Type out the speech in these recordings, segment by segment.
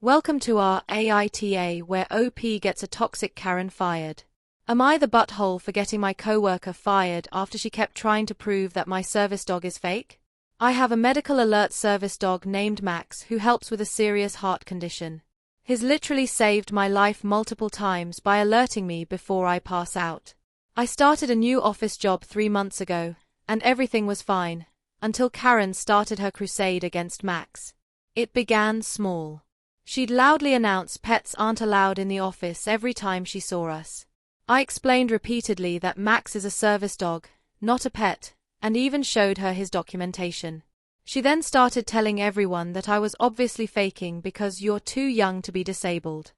Welcome to our AITA where OP gets a toxic Karen fired. Am I the butthole for getting my coworker fired after she kept trying to prove that my service dog is fake? I have a medical alert service dog named Max who helps with a serious heart condition. He's literally saved my life multiple times by alerting me before I pass out. I started a new office job 3 months ago, and everything was fine, until Karen started her crusade against Max. It began small. She'd loudly announce pets aren't allowed in the office every time she saw us. I explained repeatedly that Max is a service dog, not a pet, and even showed her his documentation. She then started telling everyone that I was obviously faking because you're too young to be disabled.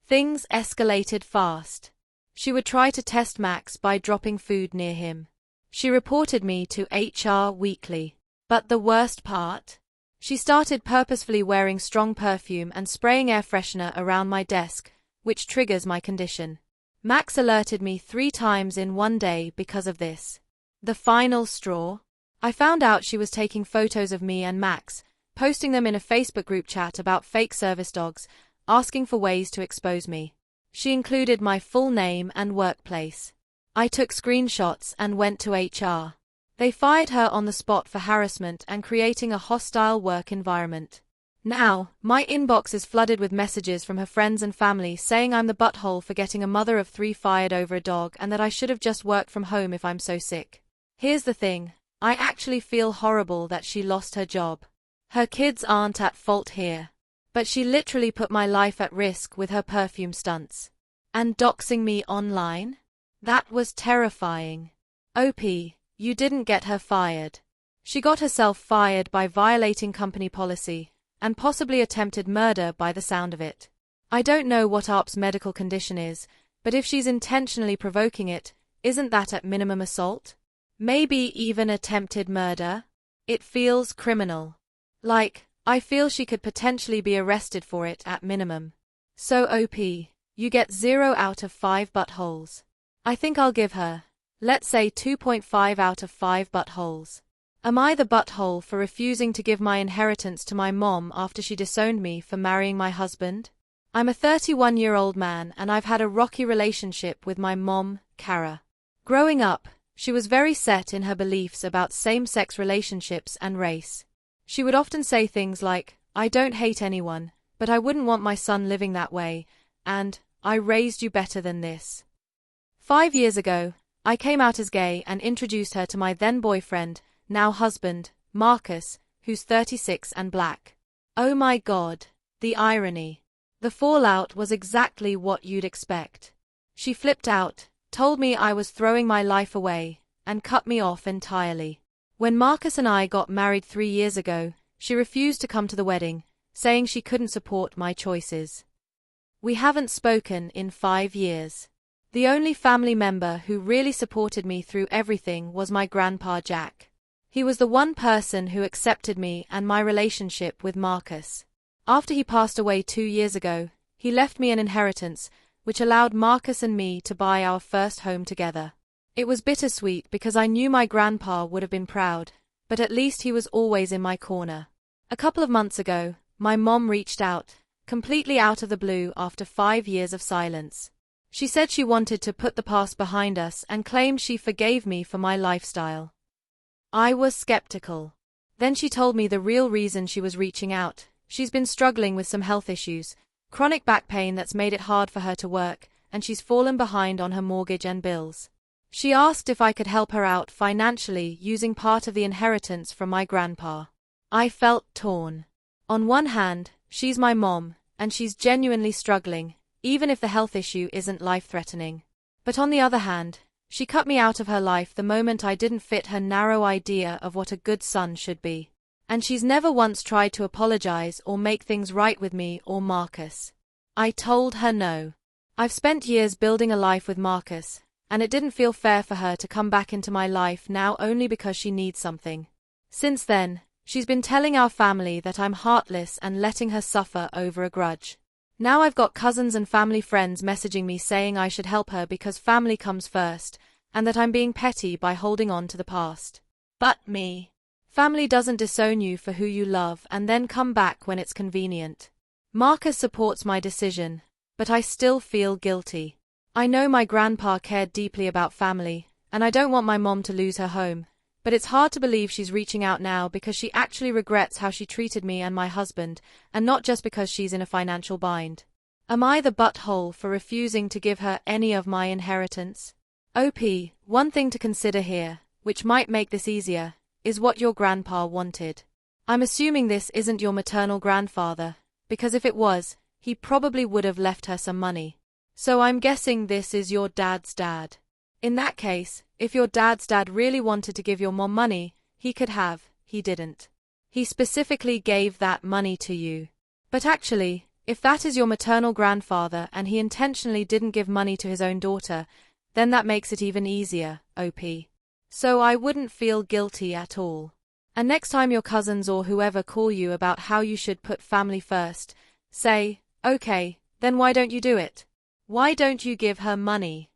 Things escalated fast. She would try to test Max by dropping food near him. She reported me to HR weekly. But the worst part? She started purposefully wearing strong perfume and spraying air freshener around my desk, which triggers my condition. Max alerted me 3 times in one day because of this. The final straw? I found out she was taking photos of me and Max, posting them in a Facebook group chat about fake service dogs, asking for ways to expose me. She included my full name and workplace. I took screenshots and went to HR. They fired her on the spot for harassment and creating a hostile work environment. Now, my inbox is flooded with messages from her friends and family saying I'm the butthole for getting a mother of 3 fired over a dog and that I should have just worked from home if I'm so sick. Here's the thing, I actually feel horrible that she lost her job. Her kids aren't at fault here. But she literally put my life at risk with her perfume stunts. And doxing me online? That was terrifying. OP. You didn't get her fired. She got herself fired by violating company policy, and possibly attempted murder by the sound of it. I don't know what ARP's medical condition is, but if she's intentionally provoking it, isn't that at minimum assault? Maybe even attempted murder? It feels criminal. Like, I feel she could potentially be arrested for it at minimum. So OP, you get 0 out of 5 buttholes. I think I'll give her, let's say 2.5 out of 5 buttholes. Am I the butthole for refusing to give my inheritance to my mom after she disowned me for marrying my husband? I'm a 31-year-old man and I've had a rocky relationship with my mom, Kara. Growing up, she was very set in her beliefs about same-sex relationships and race. She would often say things like, I don't hate anyone, but I wouldn't want my son living that way, and, I raised you better than this. 5 years ago, I came out as gay and introduced her to my then-boyfriend, now husband, Marcus, who's 36 and black. Oh my God, the irony. The fallout was exactly what you'd expect. She flipped out, told me I was throwing my life away, and cut me off entirely. When Marcus and I got married 3 years ago, she refused to come to the wedding, saying she couldn't support my choices. We haven't spoken in 5 years. The only family member who really supported me through everything was my grandpa Jack. He was the one person who accepted me and my relationship with Marcus. After he passed away 2 years ago, he left me an inheritance, which allowed Marcus and me to buy our first home together. It was bittersweet because I knew my grandpa would have been proud, but at least he was always in my corner. A couple of months ago, my mom reached out, completely out of the blue after 5 years of silence. She said she wanted to put the past behind us and claimed she forgave me for my lifestyle. I was skeptical. Then she told me the real reason she was reaching out. She's been struggling with some health issues, chronic back pain that's made it hard for her to work, and she's fallen behind on her mortgage and bills. She asked if I could help her out financially using part of the inheritance from my grandpa. I felt torn. On one hand, she's my mom, and she's genuinely struggling, even if the health issue isn't life-threatening. But on the other hand, she cut me out of her life the moment I didn't fit her narrow idea of what a good son should be. And she's never once tried to apologize or make things right with me or Marcus. I told her no. I've spent years building a life with Marcus, and it didn't feel fair for her to come back into my life now only because she needs something. Since then, she's been telling our family that I'm heartless and letting her suffer over a grudge. Now I've got cousins and family friends messaging me saying I should help her because family comes first, and that I'm being petty by holding on to the past. But me. Family doesn't disown you for who you love and then come back when it's convenient. Marcus supports my decision, but I still feel guilty. I know my grandpa cared deeply about family, and I don't want my mom to lose her home, but it's hard to believe she's reaching out now because she actually regrets how she treated me and my husband, and not just because she's in a financial bind. Am I the butthole for refusing to give her any of my inheritance? OP, one thing to consider here, which might make this easier, is what your grandpa wanted. I'm assuming this isn't your maternal grandfather, because if it was, he probably would have left her some money. So I'm guessing this is your dad's dad. In that case, if your dad's dad really wanted to give your mom money, he could have, he didn't. He specifically gave that money to you. But actually, if that is your maternal grandfather and he intentionally didn't give money to his own daughter, then that makes it even easier, OP. So I wouldn't feel guilty at all. And next time your cousins or whoever call you about how you should put family first, say, okay, then why don't you do it? Why don't you give her money?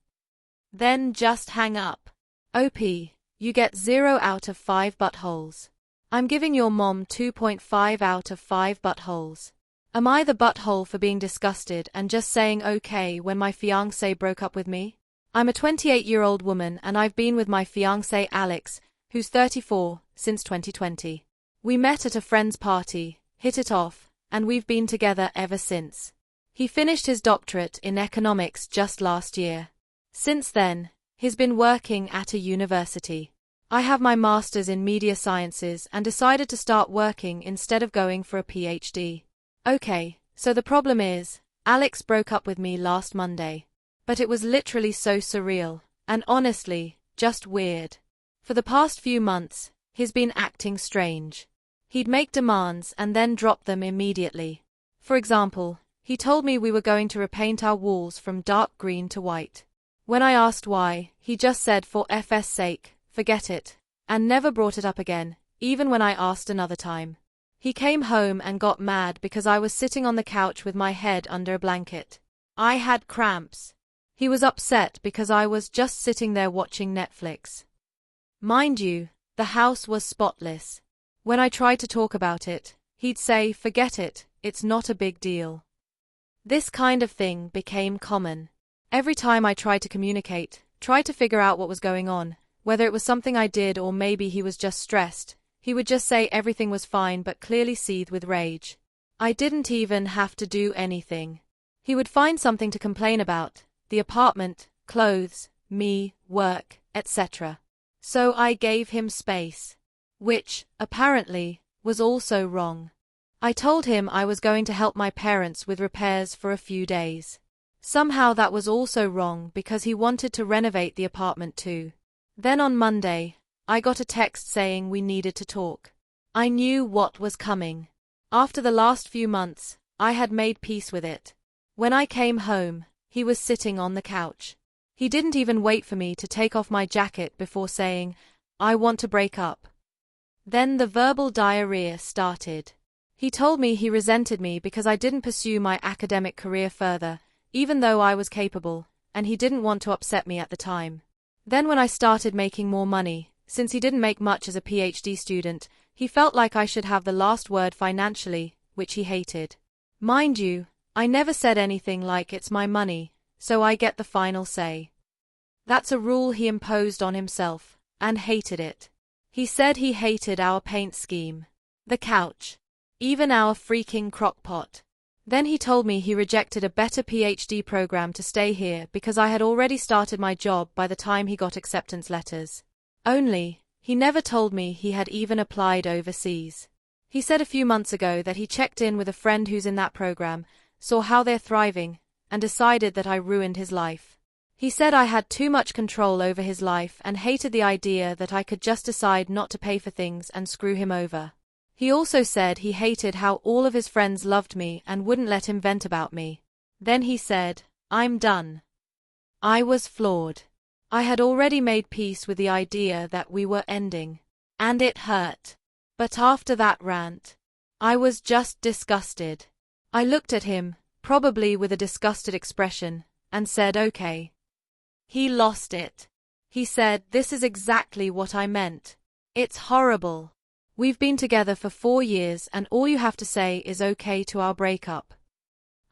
Then just hang up. OP, you get 0 out of 5 buttholes. I'm giving your mom 2.5 out of 5 buttholes. Am I the butthole for being disgusted and just saying okay when my fiancé broke up with me? I'm a 28-year-old woman and I've been with my fiancé Alex, who's 34, since 2020. We met at a friend's party, hit it off, and we've been together ever since. He finished his doctorate in economics just last year. Since then, he's been working at a university. I have my master's in media sciences and decided to start working instead of going for a PhD. Okay, so the problem is, Alex broke up with me last Monday. But it was literally so surreal, and honestly, just weird. For the past few months, he's been acting strange. He'd make demands and then drop them immediately. For example, he told me we were going to repaint our walls from dark green to white. When I asked why, he just said for FS sake, forget it, and never brought it up again, even when I asked another time. He came home and got mad because I was sitting on the couch with my head under a blanket. I had cramps. He was upset because I was just sitting there watching Netflix. Mind you, the house was spotless. When I tried to talk about it, he'd say, forget it, it's not a big deal. This kind of thing became common. Every time I tried to communicate, tried to figure out what was going on, whether it was something I did or maybe he was just stressed, he would just say everything was fine but clearly seethe with rage. I didn't even have to do anything. He would find something to complain about. The apartment, clothes, me, work, etc. So I gave him space. Which, apparently, was also wrong. I told him I was going to help my parents with repairs for a few days. Somehow that was also wrong because he wanted to renovate the apartment too. Then on Monday, I got a text saying we needed to talk. I knew what was coming. After the last few months, I had made peace with it. When I came home, he was sitting on the couch. He didn't even wait for me to take off my jacket before saying, I want to break up. Then the verbal diarrhea started. He told me he resented me because I didn't pursue my academic career further, even though I was capable, and he didn't want to upset me at the time. Then when I started making more money, since he didn't make much as a PhD student, he felt like I should have the last word financially, which he hated. Mind you, I never said anything like it's my money, so I get the final say. That's a rule he imposed on himself, and hated it. He said he hated our paint scheme, the couch, even our freaking crock-pot. Then he told me he rejected a better PhD program to stay here because I had already started my job by the time he got acceptance letters. Only, he never told me he had even applied overseas. He said a few months ago that he checked in with a friend who's in that program, saw how they're thriving, and decided that I ruined his life. He said I had too much control over his life and hated the idea that I could just decide not to pay for things and screw him over. He also said he hated how all of his friends loved me and wouldn't let him vent about me. Then he said, I'm done. I was floored. I had already made peace with the idea that we were ending. And it hurt. But after that rant, I was just disgusted. I looked at him, probably with a disgusted expression, and said okay. He lost it. He said, this is exactly what I meant. It's horrible. We've been together for 4 years and all you have to say is okay to our breakup.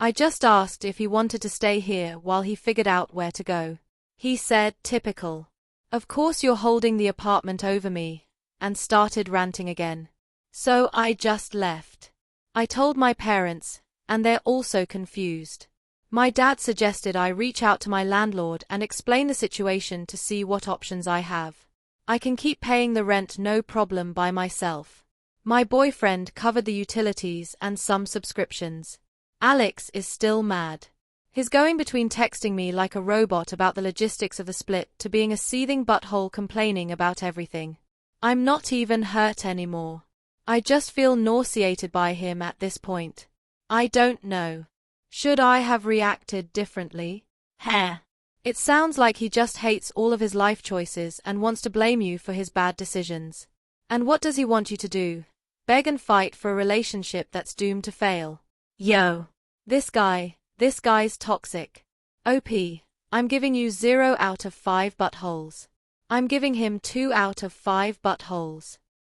I just asked if he wanted to stay here while he figured out where to go. He said, typical. Of course you're holding the apartment over me, and started ranting again. So I just left. I told my parents, and they're also confused. My dad suggested I reach out to my landlord and explain the situation to see what options I have. I can keep paying the rent no problem by myself. My boyfriend covered the utilities and some subscriptions. Alex is still mad. He's going between texting me like a robot about the logistics of the split to being a seething butthole complaining about everything. I'm not even hurt anymore. I just feel nauseated by him at this point. I don't know. Should I have reacted differently? Heh. It sounds like he just hates all of his life choices and wants to blame you for his bad decisions. And what does he want you to do? Beg and fight for a relationship that's doomed to fail. Yo. This guy's toxic. OP, I'm giving you 0 out of 5 buttholes. I'm giving him 2 out of 5 buttholes.